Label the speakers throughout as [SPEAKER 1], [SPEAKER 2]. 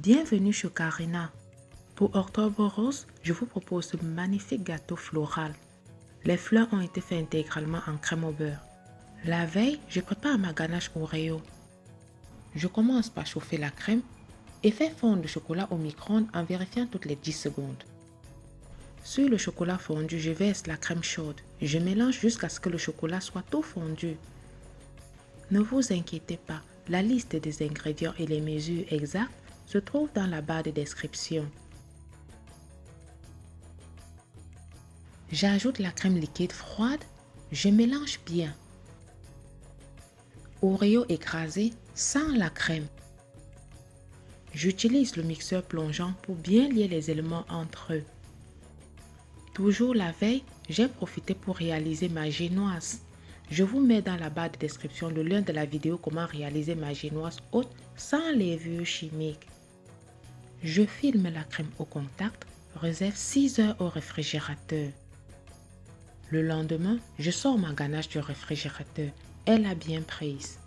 [SPEAKER 1] Bienvenue chez Karina. Pour Octobre Rose, je vous propose ce magnifique gâteau floral. Les fleurs ont été faites intégralement en crème au beurre. La veille, je prépare ma ganache Oreo. Je commence par chauffer la crème et faire fondre le chocolat au micro-ondes en vérifiant toutes les 10 secondes. Sur le chocolat fondu, je verse la crème chaude. Je mélange jusqu'à ce que le chocolat soit tout fondu. Ne vous inquiétez pas, la liste des ingrédients et les mesures exactes se trouve dans la barre de description. J'ajoute la crème liquide froide, je mélange bien. Oreo écrasé sans la crème. J'utilise le mixeur plongeant pour bien lier les éléments entre eux. Toujours la veille, j'ai profité pour réaliser ma génoise. Je vous mets dans la barre de description le lien de la vidéo comment réaliser ma génoise haute sans levure chimique. Je filme la crème au contact, réserve 6 heures au réfrigérateur. Le lendemain, je sors ma ganache du réfrigérateur. Elle a bien prise.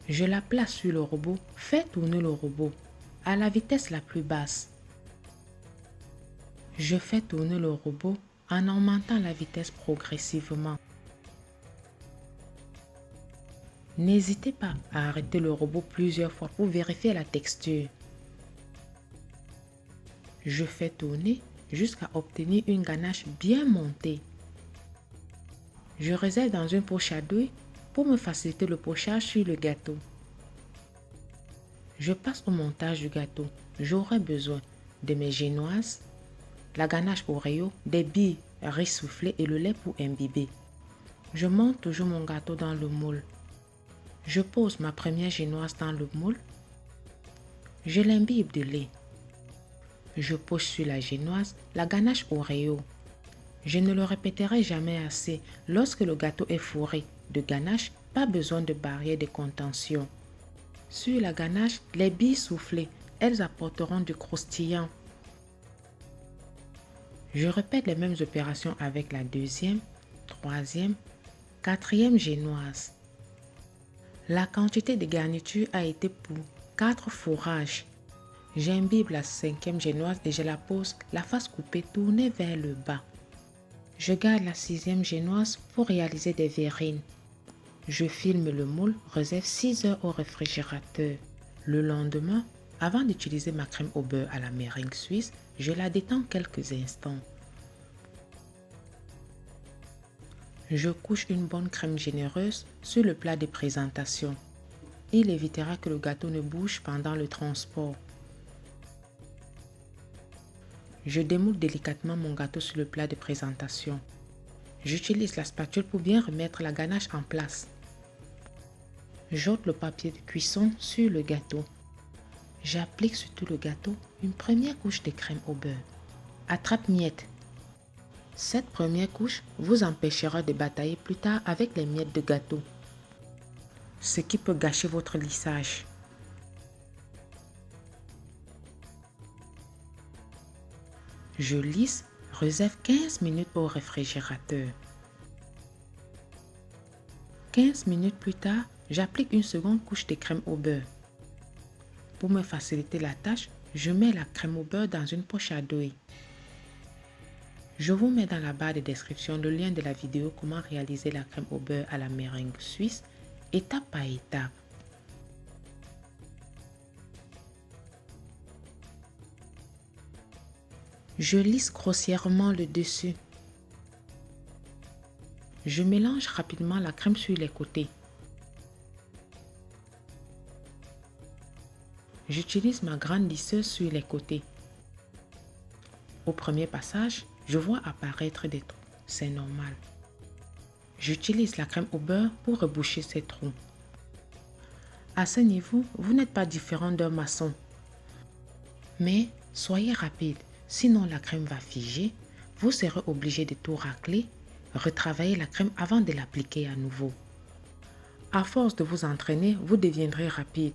[SPEAKER 1] Je la place sur le robot, fais tourner le robot à la vitesse la plus basse. Je fais tourner le robot en augmentant la vitesse progressivement. N'hésitez pas à arrêter le robot plusieurs fois pour vérifier la texture. Je fais tourner jusqu'à obtenir une ganache bien montée. Je réserve dans une poche à douille pour me faciliter le pochage sur le gâteau. Je passe au montage du gâteau. J'aurai besoin de mes génoises, la ganache Oreo, des billes riz soufflé et le lait pour imbiber. Je monte toujours mon gâteau dans le moule. Je pose ma première génoise dans le moule. Je l'imbibe de lait. Je pose sur la génoise la ganache Oreo. Je ne le répéterai jamais assez. Lorsque le gâteau est fourré de ganache, pas besoin de barrière de contention. Sur la ganache, les billes soufflées, elles apporteront du croustillant. Je répète les mêmes opérations avec la deuxième, troisième, quatrième génoise. La quantité de garniture a été pour 4 fourrages. J'imbibe la cinquième génoise et je la pose la face coupée tournée vers le bas. Je garde la sixième génoise pour réaliser des verrines. Je filme le moule, réserve 6 heures au réfrigérateur. Le lendemain, avant d'utiliser ma crème au beurre à la meringue suisse, je la détends quelques instants. Je couche une bonne crème généreuse sur le plat de présentation. Il évitera que le gâteau ne bouge pendant le transport. Je démoule délicatement mon gâteau sur le plat de présentation. J'utilise la spatule pour bien remettre la ganache en place. J'ôte le papier de cuisson sur le gâteau. J'applique sur tout le gâteau une première couche de crème au beurre. Attrape-miettes. Cette première couche vous empêchera de batailler plus tard avec les miettes de gâteau, ce qui peut gâcher votre lissage. Je lisse, réserve 15 minutes au réfrigérateur. 15 minutes plus tard, j'applique une seconde couche de crème au beurre. Pour me faciliter la tâche, je mets la crème au beurre dans une poche à douille. Je vous mets dans la barre de description le lien de la vidéo comment réaliser la crème au beurre à la meringue suisse, étape par étape. Je lisse grossièrement le dessus. Je mélange rapidement la crème sur les côtés. J'utilise ma grande lisseuse sur les côtés. Au premier passage, je vois apparaître des trous. C'est normal. J'utilise la crème au beurre pour reboucher ces trous. À ce niveau, vous n'êtes pas différent d'un maçon. Mais soyez rapide, sinon la crème va figer. Vous serez obligé de tout racler, retravailler la crème avant de l'appliquer à nouveau. À force de vous entraîner, vous deviendrez rapide.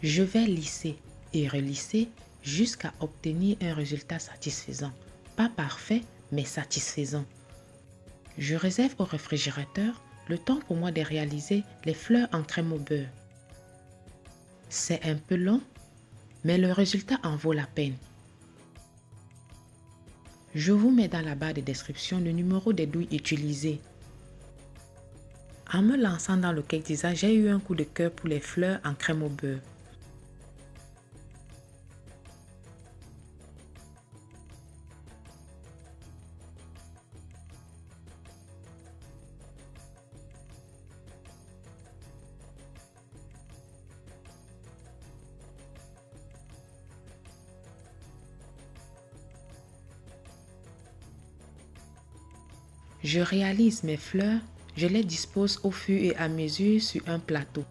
[SPEAKER 1] Je vais lisser et relisser jusqu'à obtenir un résultat satisfaisant. Pas parfait, mais satisfaisant. Je réserve au réfrigérateur le temps pour moi de réaliser les fleurs en crème au beurre. C'est un peu long, mais le résultat en vaut la peine. Je vous mets dans la barre de description le numéro des douilles utilisées. En me lançant dans le cake design, j'ai eu un coup de cœur pour les fleurs en crème au beurre. Je réalise mes fleurs, je les dispose au fur et à mesure sur un plateau.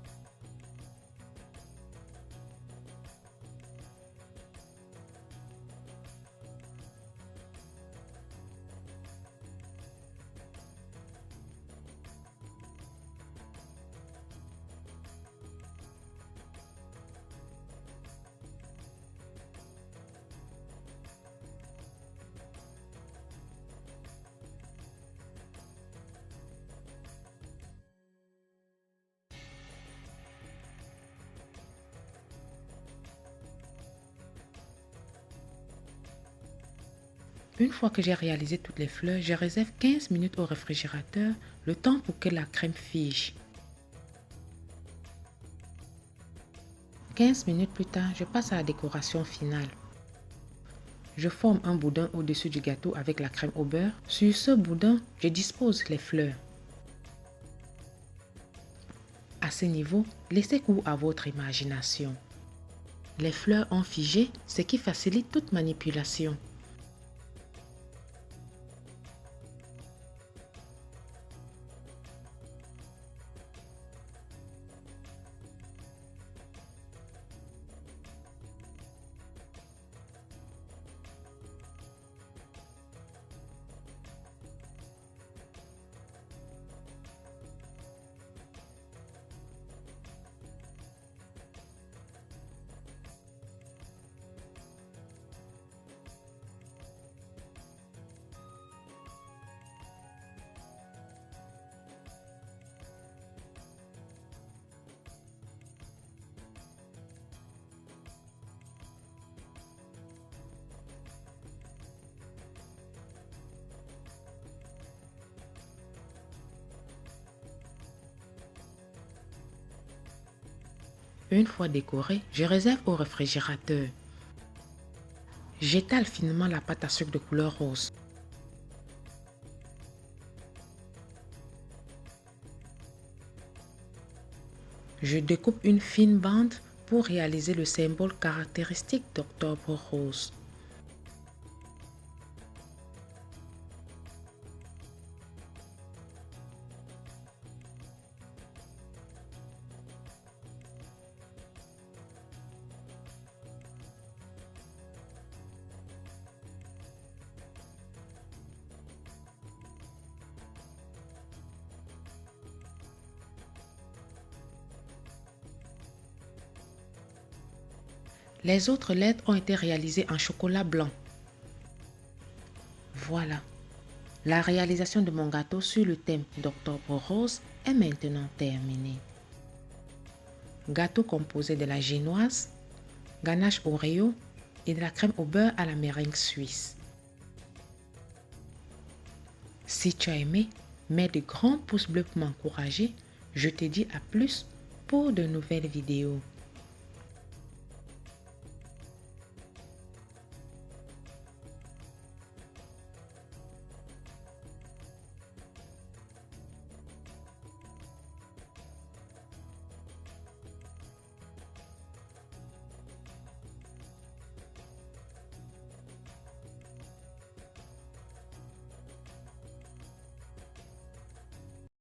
[SPEAKER 1] Une fois que j'ai réalisé toutes les fleurs, je réserve 15 minutes au réfrigérateur, le temps pour que la crème fige. 15 minutes plus tard, je passe à la décoration finale. Je forme un boudin au-dessus du gâteau avec la crème au beurre. Sur ce boudin, je dispose les fleurs. À ce niveau, laissez cours à votre imagination. Les fleurs ont figé, ce qui facilite toute manipulation. Une fois décoré, je réserve au réfrigérateur. J'étale finement la pâte à sucre de couleur rose. Je découpe une fine bande pour réaliser le symbole caractéristique d'Octobre Rose. Les autres lettres ont été réalisées en chocolat blanc. Voilà, la réalisation de mon gâteau sur le thème d'Octobre Rose est maintenant terminée. Gâteau composé de la génoise, ganache Oreo et de la crème au beurre à la meringue suisse. Si tu as aimé, mets de grands pouces bleus pour m'encourager. Je te dis à plus pour de nouvelles vidéos.